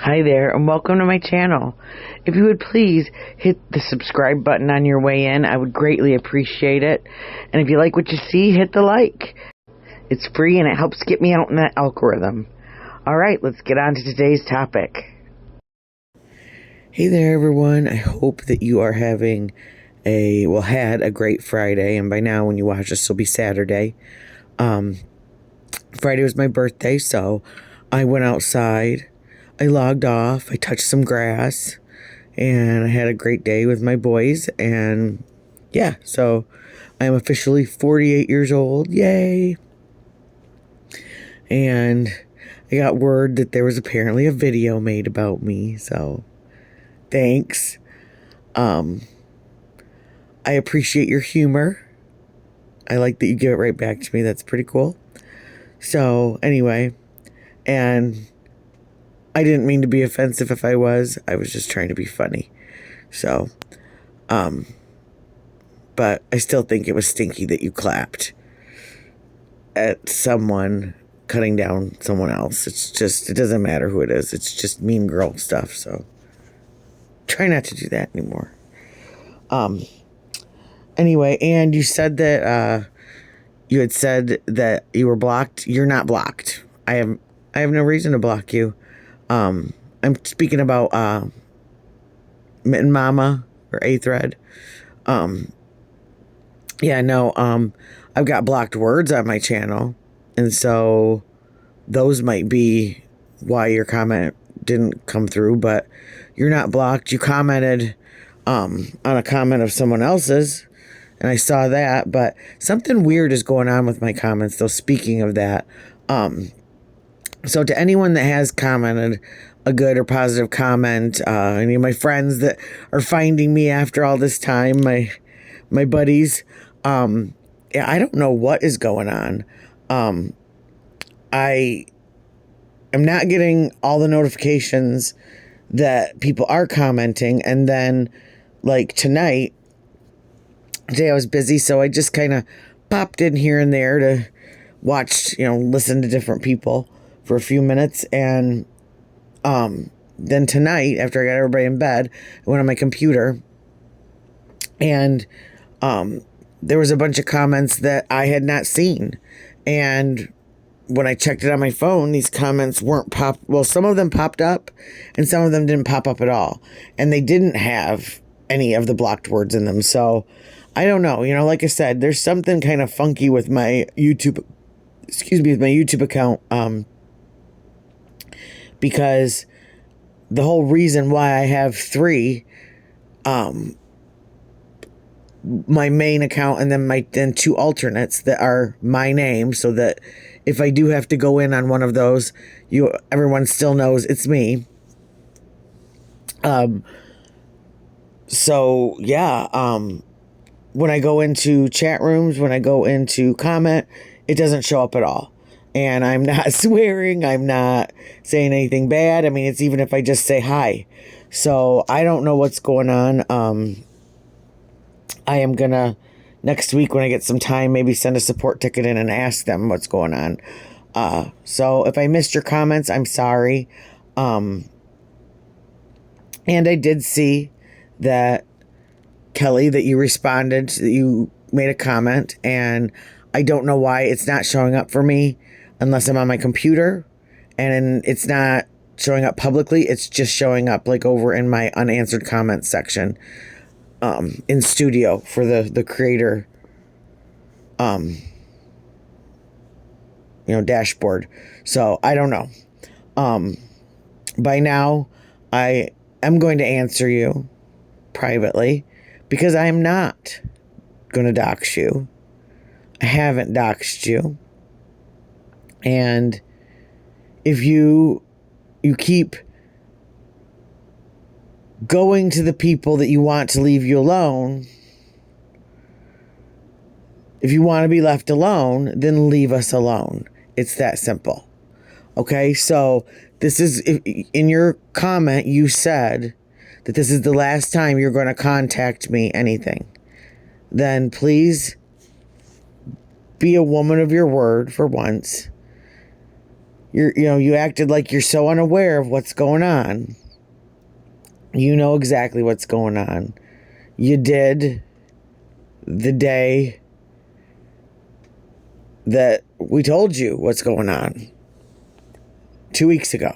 Hi there, and welcome to my channel. If you would please hit the subscribe button on your way in, I would greatly appreciate it. And if you like what you see, hit the like. It's free and it helps get me out in that algorithm. Alright, let's get on to today's topic. Hey there everyone, I hope that you are having had a great Friday, and by now when you watch this it'll be Saturday. Friday was my birthday, so I went outside. I logged off, I touched some grass, and I had a great day with my boys, and yeah, so I am officially 48 years old, yay! And I got word that there was apparently a video made about me, so thanks. I appreciate your humor. I like that you give it right back to me, that's pretty cool. So, anyway, and I didn't mean to be offensive if I was just trying to be funny. So, but I still think it was stinky that you clapped at someone cutting down someone else. It doesn't matter who it is. It's just mean girl stuff. So try not to do that anymore. Anyway, and you said that, you had said that you were blocked. You're not blocked. I have no reason to block you. I'm speaking about Mitten Mama or A-Thread. Yeah, no, I've got blocked words on my channel, and so those might be why your comment didn't come through, but you're not blocked. You commented on a comment of someone else's, and I saw that, but something weird is going on with my comments, though, speaking of that. So to anyone that has commented a good or positive comment, any of my friends that are finding me after all this time, my buddies, yeah, I don't know what is going on. I am not getting all the notifications that people are commenting, and then, like, today I was busy, so I just kind of popped in here and there to watch, listen to different people for a few minutes, and then tonight, after I got everybody in bed, I went on my computer, and there was a bunch of comments that I had not seen, and when I checked it on my phone, these comments weren't some of them popped up, and some of them didn't pop up at all, and they didn't have any of the blocked words in them, so I don't know, like I said, there's something kind of funky with my YouTube account, because the whole reason why I have three, my main account and then two alternates that are my name, so that if I do have to go in on one of those, everyone still knows it's me. So yeah, when I go into chat rooms, when I go into comment, it doesn't show up at all. And I'm not swearing. I'm not saying anything bad. I mean, it's even if I just say hi. So I don't know what's going on. I am going to, next week when I get some time, maybe send a support ticket in and ask them what's going on. So if I missed your comments, I'm sorry. And I did see that, Kelly, that you responded, that you made a comment, and I don't know why it's not showing up for me unless I'm on my computer, and it's not showing up publicly. It's just showing up like over in my unanswered comments section, in Studio for the creator, dashboard. So I don't know. By now I am going to answer you privately, because I am not going to dox you. I haven't doxed you. And if you keep going to the people that you want to leave you alone, if you want to be left alone, then leave us alone. It's that simple. Okay? So this is, in your comment, you said that this is the last time you're going to contact me anything. Then please be a woman of your word for once You acted like you're so unaware of what's going on. You know exactly what's going on. You did the day that we told you what's going on 2 weeks ago.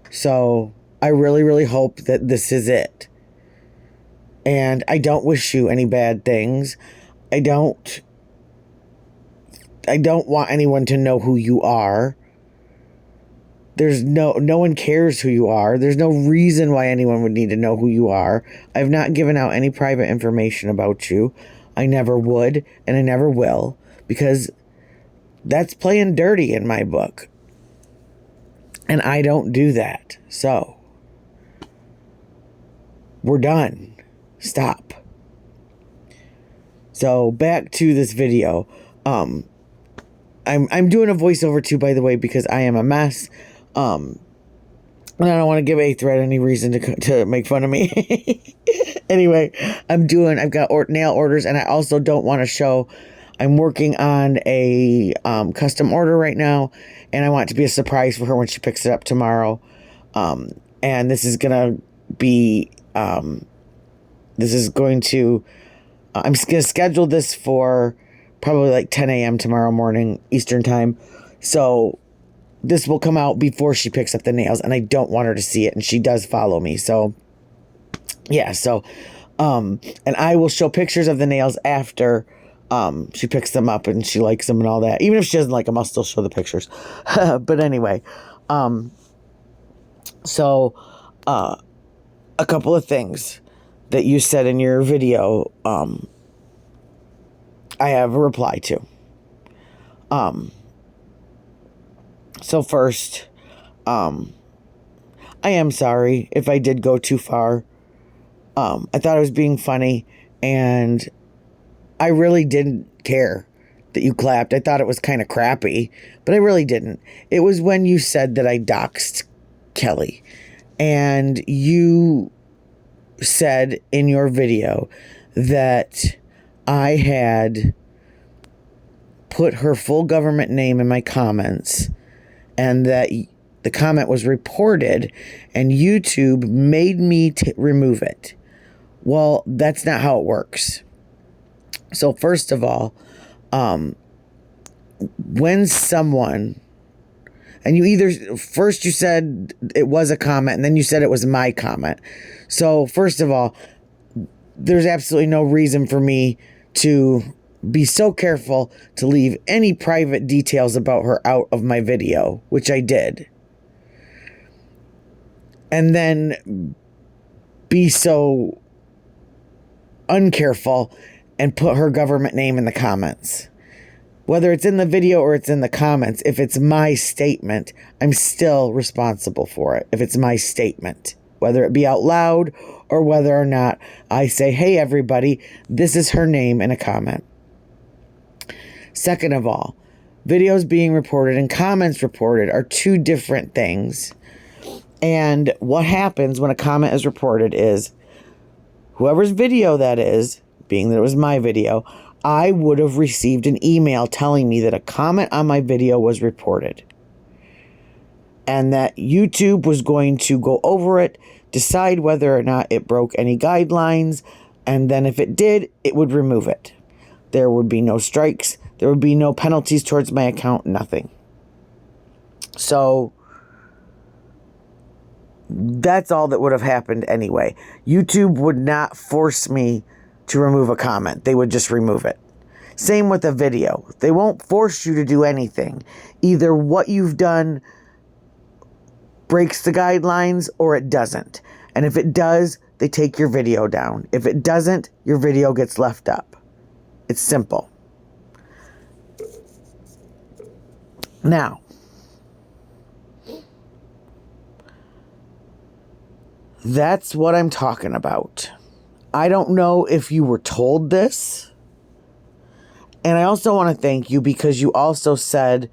So I really, really hope that this is it. And I don't wish you any bad things. I don't want anyone to know who you are. There's no one cares who you are. There's no reason why anyone would need to know who you are. I've not given out any private information about you. I never would, and I never will, because that's playing dirty in my book. And I don't do that. So, we're done. Stop. So, back to this video. I'm doing a voiceover too, by the way, because I am a mess. And I don't want to give A Thread any reason to make fun of me. Anyway, I've got nail orders, and I also don't want to show. I'm working on a custom order right now, and I want it to be a surprise for her when she picks it up tomorrow. And this is gonna be I'm going to schedule this for probably like 10 a.m. tomorrow morning Eastern time. So this will come out before she picks up the nails, and I don't want her to see it, and she does follow me. So yeah, and I will show pictures of the nails after she picks them up and she likes them and all that. Even if she doesn't like them, I'll still show the pictures. But anyway, a couple of things that you said in your video, I have a reply to. So first, I am sorry if I did go too far. I thought I was being funny, and I really didn't care that you clapped. I thought it was kind of crappy, but I really didn't. It was when you said that I doxed Kelly, and you said in your video that I had put her full government name in my comments, and that the comment was reported and YouTube made me remove it. Well, that's not how it works. So first of all, when someone, and first you said it was a comment, and then you said it was my comment. So first of all, there's absolutely no reason for me to be so careful to leave any private details about her out of my video, which I did. And then be so uncareful and put her government name in the comments. Whether it's in the video or it's in the comments, if it's my statement, I'm still responsible for it. If it's my statement, whether it be out loud or whether or not I say, hey, everybody, this is her name in a comment. Second of all, videos being reported and comments reported are two different things. And what happens when a comment is reported is whoever's video that is, being that it was my video, I would have received an email telling me that a comment on my video was reported. And that YouTube was going to go over it, decide whether or not it broke any guidelines, and then if it did, it would remove it. There would be no strikes, there would be no penalties towards my account, nothing. So that's all that would have happened anyway. YouTube would not force me to remove a comment. They would just remove it. Same with a video. They won't force you to do anything. Either what you've done breaks the guidelines or it doesn't. And if it does, they take your video down. If it doesn't, your video gets left up. It's simple. Now, that's what I'm talking about. I don't know if you were told this. And I also want to thank you because you also said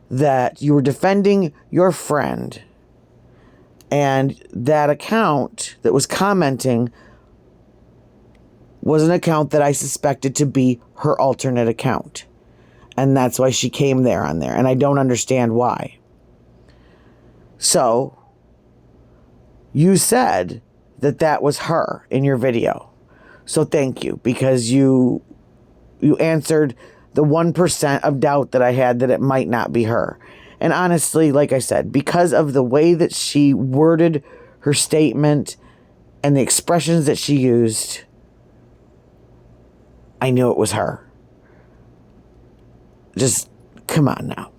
that you were defending your friend. And that account that was commenting was an account that I suspected to be her alternate account. And that's why she came there on there. And I don't understand why. So you said that that was her in your video. So thank you, because you answered the 1% of doubt that I had that it might not be her. And honestly, like I said, because of the way that she worded her statement and the expressions that she used, I knew it was her. Just come on now.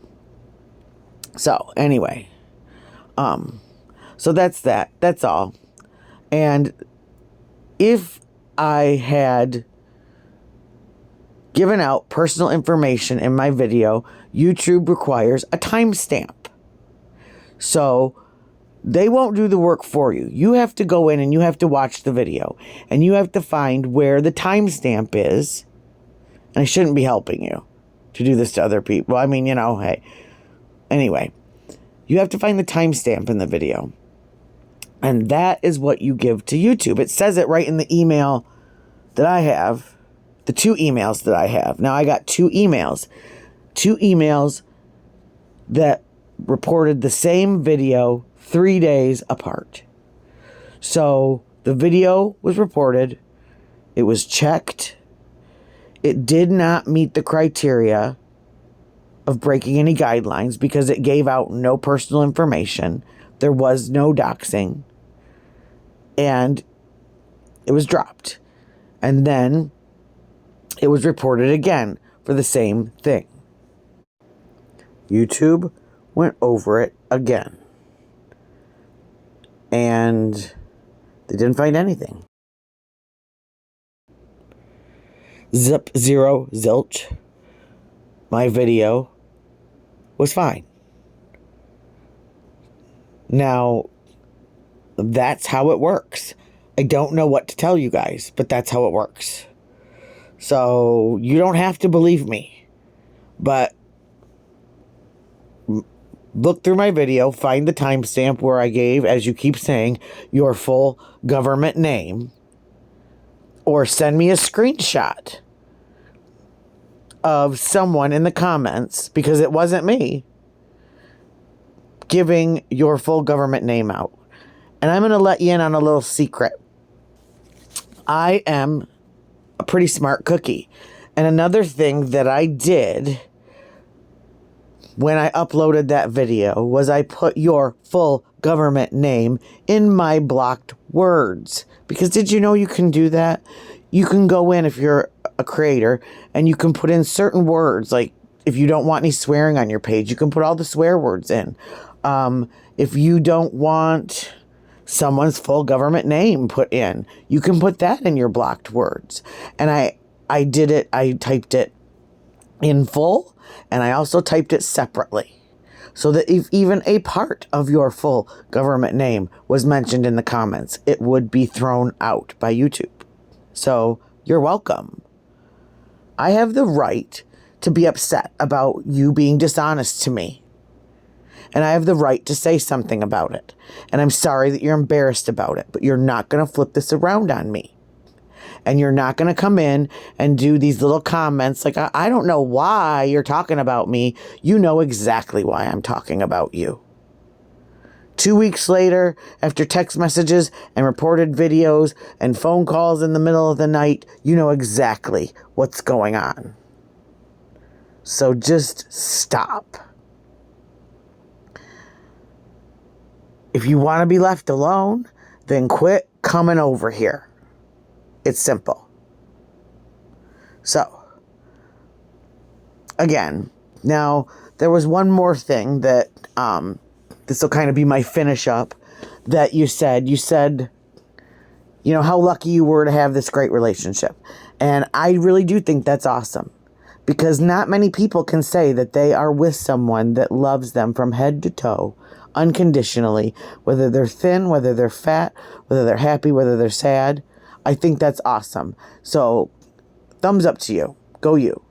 So anyway, so that's that. That's all. And if I had given out personal information in my video, YouTube requires a timestamp. So they won't do the work for you. You have to go in and you have to watch the video. And you have to find where the timestamp is. And I shouldn't be helping you to do this to other people. I mean, hey. Anyway, you have to find the timestamp in the video. And that is what you give to YouTube. It says it right in the email that I have. The 2 emails that I have. Now I got 2 emails. 2 emails that reported the same video 3 days apart. So the video was reported. It was checked. It did not meet the criteria of breaking any guidelines because it gave out no personal information. There was no doxing. And it was dropped. And then it was reported again for the same thing. YouTube went over it again. And they didn't find anything. Zip, zero, zilch. My video was fine. Now, that's how it works. I don't know what to tell you guys, but that's how it works. So you don't have to believe me, but look through my video, find the timestamp where I gave, as you keep saying, your full government name, or send me a screenshot of someone in the comments, because it wasn't me, giving your full government name out. And I'm going to let you in on a little secret. I am a pretty smart cookie. And another thing that I did when I uploaded that video was I put your full government name in my blocked words. Because did you know you can do that? You can go in, if you're a creator, and you can put in certain words. Like if you don't want any swearing on your page, you can put all the swear words in. If you don't want someone's full government name put in, you can put that in your blocked words. And I did it. I typed it in full, and I also typed it separately, so that if even a part of your full government name was mentioned in the comments, it would be thrown out by YouTube. So you're welcome. I have the right to be upset about you being dishonest to me. And I have the right to say something about it. And I'm sorry that you're embarrassed about it, but you're not going to flip this around on me. And you're not going to come in and do these little comments like, I don't know why you're talking about me. You know exactly why I'm talking about you. 2 weeks later, after text messages and reported videos and phone calls in the middle of the night, you know exactly what's going on. So just stop. If you want to be left alone, then quit coming over here. It's simple. So, again, now there was one more thing that, this will kind of be my finish up, that you said, how lucky you were to have this great relationship. And I really do think that's awesome, because not many people can say that they are with someone that loves them from head to toe, unconditionally, whether they're thin, whether they're fat, whether they're happy, whether they're sad. I think that's awesome. So, thumbs up to you. Go you.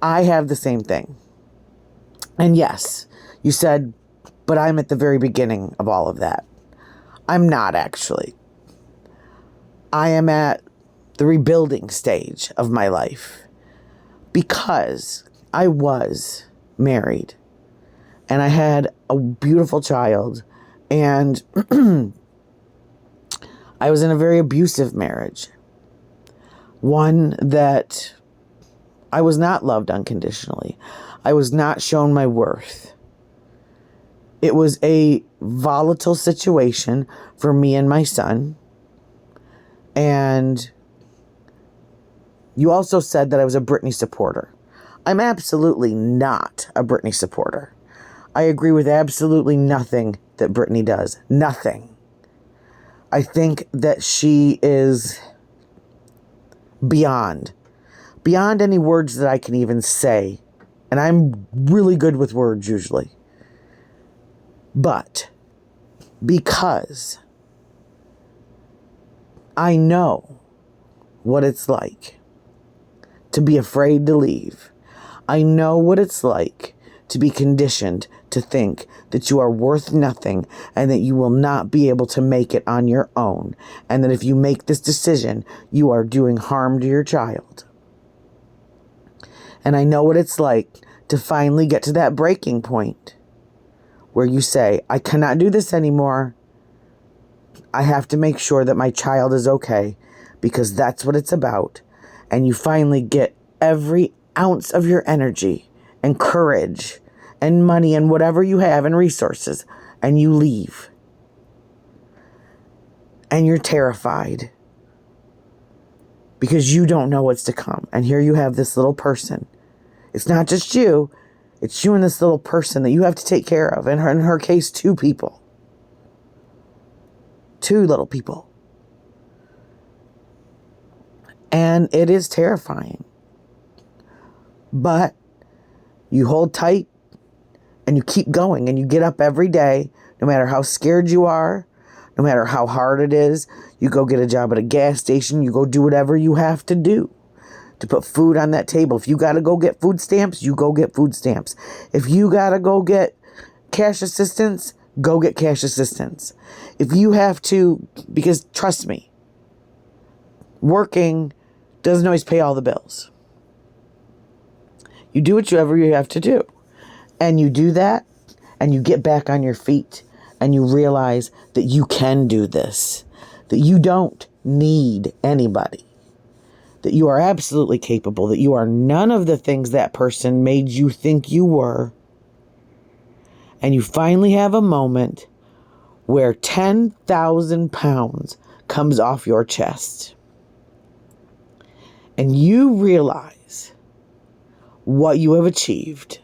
I have the same thing. And yes, you said, but I'm at the very beginning of all of that. I'm not, actually. I am at the rebuilding stage of my life, because I was married and I had a beautiful child, And I was in a very abusive marriage. One that I was not loved unconditionally. I was not shown my worth. It was a volatile situation for me and my son. And you also said that I was a Britney supporter. I'm absolutely not a Britney supporter. I agree with absolutely nothing that Britney does. Nothing. I think that she is beyond any words that I can even say. And I'm really good with words usually. But because I know what it's like to be afraid to leave. I know what it's like to be conditioned to think that you are worth nothing and that you will not be able to make it on your own. And that if you make this decision, you are doing harm to your child. And I know what it's like to finally get to that breaking point where you say, I cannot do this anymore. I have to make sure that my child is okay because that's what it's about. And you finally get every ounce of your energy and courage and money and whatever you have and resources, and you leave. And you're terrified because you don't know what's to come. And here you have this little person. It's not just you. It's you and this little person that you have to take care of. In her case, 2 people. 2 little people. And it is terrifying. But you hold tight and you keep going and you get up every day, no matter how scared you are, no matter how hard it is. You go get a job at a gas station. You go do whatever you have to do to put food on that table. If you got to go get food stamps, you go get food stamps. If you got to go get cash assistance, go get cash assistance. If you have to, because trust me, working doesn't always pay all the bills. You do whatever you have to do. And you do that, and you get back on your feet, and you realize that you can do this, that you don't need anybody, that you are absolutely capable, that you are none of the things that person made you think you were. And you finally have a moment where 10,000 pounds comes off your chest. And you realize what you have achieved.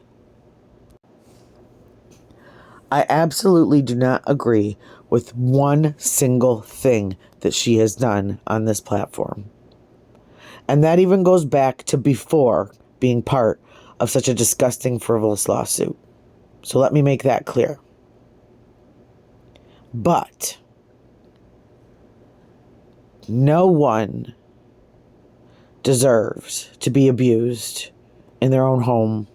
I absolutely do not agree with one single thing that she has done on this platform. And that even goes back to before being part of such a disgusting, frivolous lawsuit. So let me make that clear. But no one deserves to be abused in their own home.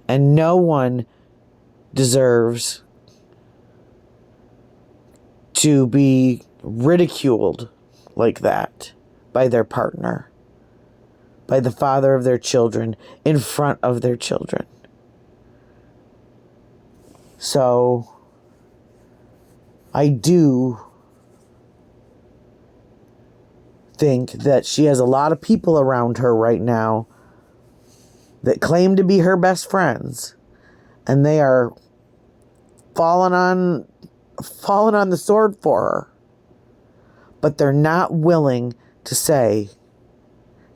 And no one deserves to be ridiculed like that by their partner, by the father of their children, in front of their children. So I do think that she has a lot of people around her right now that claim to be her best friends, and they are falling on the sword for her. But they're not willing to say,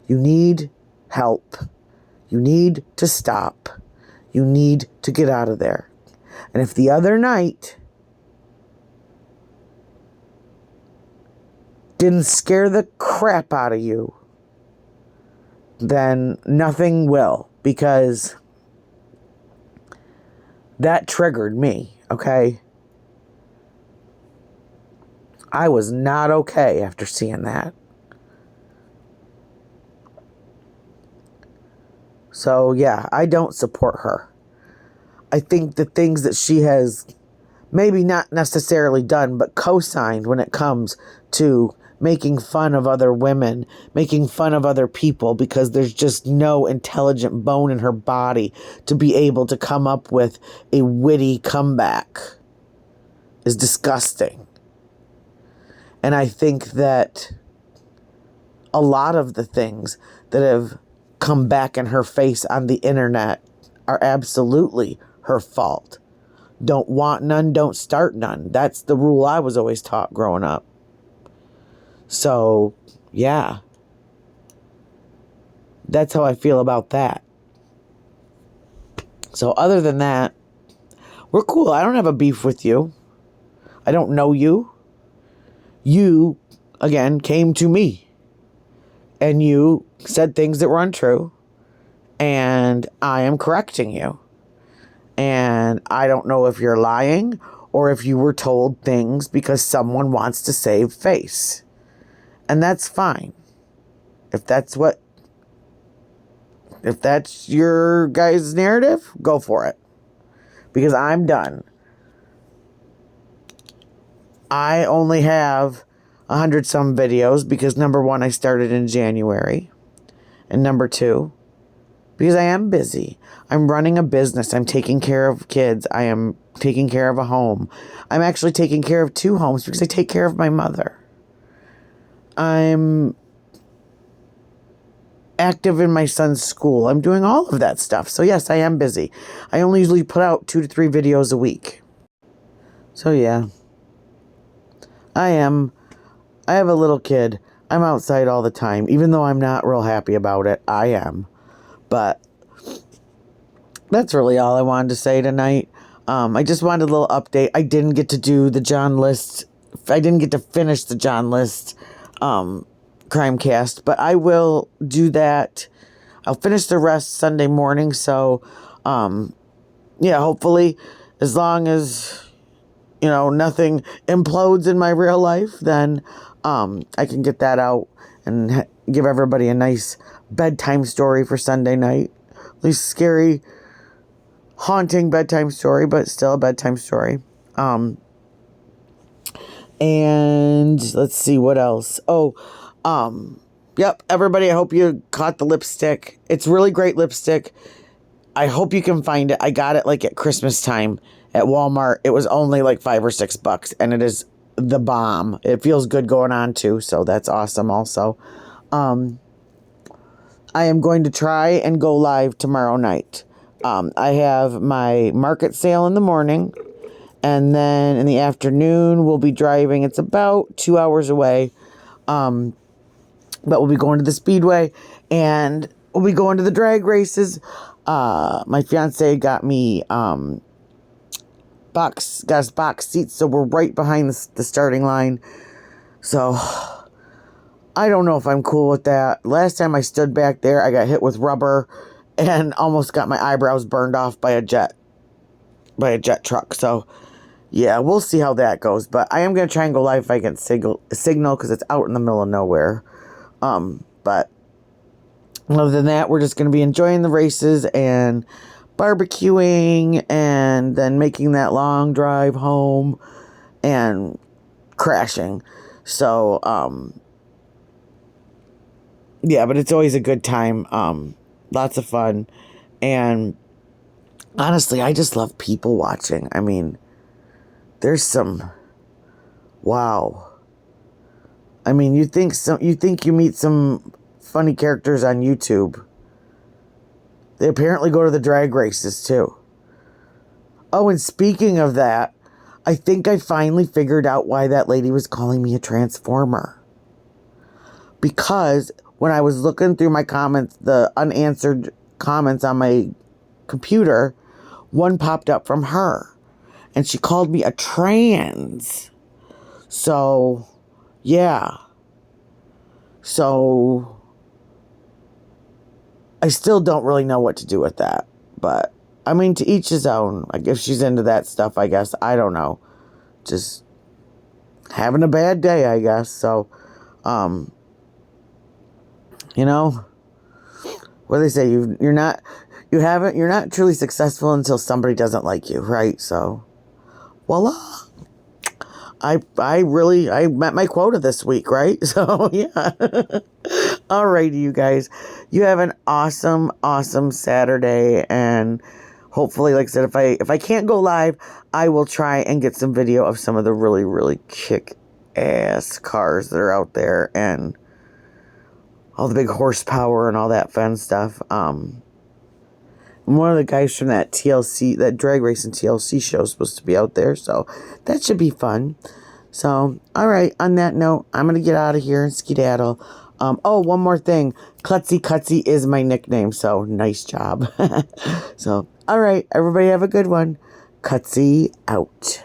you need help. You need to stop. You need to get out of there. And if the other night didn't scare the crap out of you, then nothing will, because that triggered me, okay? I was not okay after seeing that. So, yeah, I don't support her. I think the things that she has maybe not necessarily done, but co-signed when it comes to making fun of other women, making fun of other people, because there's just no intelligent bone in her body to be able to come up with a witty comeback. is disgusting. And I think that a lot of the things that have come back in her face on the internet are absolutely her fault. Don't want none, don't start none. That's the rule I was always taught growing up. So, yeah. That's how I feel about that. So other than that, we're cool. I don't have a beef with you. I don't know you. You, again, came to me. And you said things that were untrue. And I am correcting you. And I don't know if you're lying or if you were told things because someone wants to save face. And that's fine. If that's your guys' narrative, go for it. Because I'm done. I only have 100 some videos because number one, I started in January. And number two, because I am busy. I'm running a business. I'm taking care of kids. I am taking care of a home. I'm actually taking care of 2 homes because I take care of my mother. I'm active in my son's school. I'm doing all of that stuff. So yes, I am busy. I only usually put out 2 to 3 videos a week. So yeah. I have a little kid. I'm outside all the time. Even though I'm not real happy about it, I am. But that's really all I wanted to say tonight. I just wanted a little update. I didn't get to do the John List. I didn't get to finish the John List Crimecast, but I will do that. I'll finish the rest Sunday morning. So, yeah, hopefully, as long as, nothing implodes in my real life, then I can get that out and give everybody a nice bedtime story for Sunday night. At least scary, haunting bedtime story, but still a bedtime story. And let's see what else. Yep, everybody, I hope you caught the lipstick. It's really great lipstick. I hope you can find it. I got it like at Christmas time at Walmart. It was only like $5 or $6, and it is the bomb. It feels good going on too, so that's awesome also. I am going to try and go live tomorrow night. I have my market sale in the morning, and then in the afternoon we'll be driving. It's about 2 hours away, but we'll be going to the Speedway, and we'll be going to the drag races. My fiance got me box seats, so we're right behind the starting line. So I don't know if I'm cool with that. Last time I stood back there, I got hit with rubber and almost got my eyebrows burned off by a jet truck. So yeah, we'll see how that goes. But I am going to try and go live if I can signal because it's out in the middle of nowhere. But other than that, we're just going to be enjoying the races and barbecuing and then making that long drive home and crashing. So, yeah, but it's always a good time. Lots of fun. And honestly, I just love people watching. I mean, there's some, wow. I mean, you think you meet some funny characters on YouTube. They apparently go to the drag races too. Oh, and speaking of that, I think I finally figured out why that lady was calling me a transformer. Because when I was looking through my comments, the unanswered comments on my computer, one popped up from her. And she called me a trans. So, yeah. So, I still don't really know what to do with that. But, I mean, to each his own. Like, if she's into that stuff, I guess. I don't know. Just having a bad day, I guess. So, what do they say? You're not truly successful until somebody doesn't like you, right? So, voila. I met my quota this week, right? So, yeah. Alrighty, you guys. You have an awesome, awesome Saturday, and hopefully, like I said, if I can't go live, I will try and get some video of some of the really, really kick-ass cars that are out there and all the big horsepower and all that fun stuff. One of the guys from that TLC, that drag racing TLC show is supposed to be out there, so that should be fun. So, all right, on that note, I'm going to get out of here and skedaddle. Oh, one more thing. Klutzy Cutsy is my nickname, so nice job. So, all right, everybody have a good one. Cutsy out.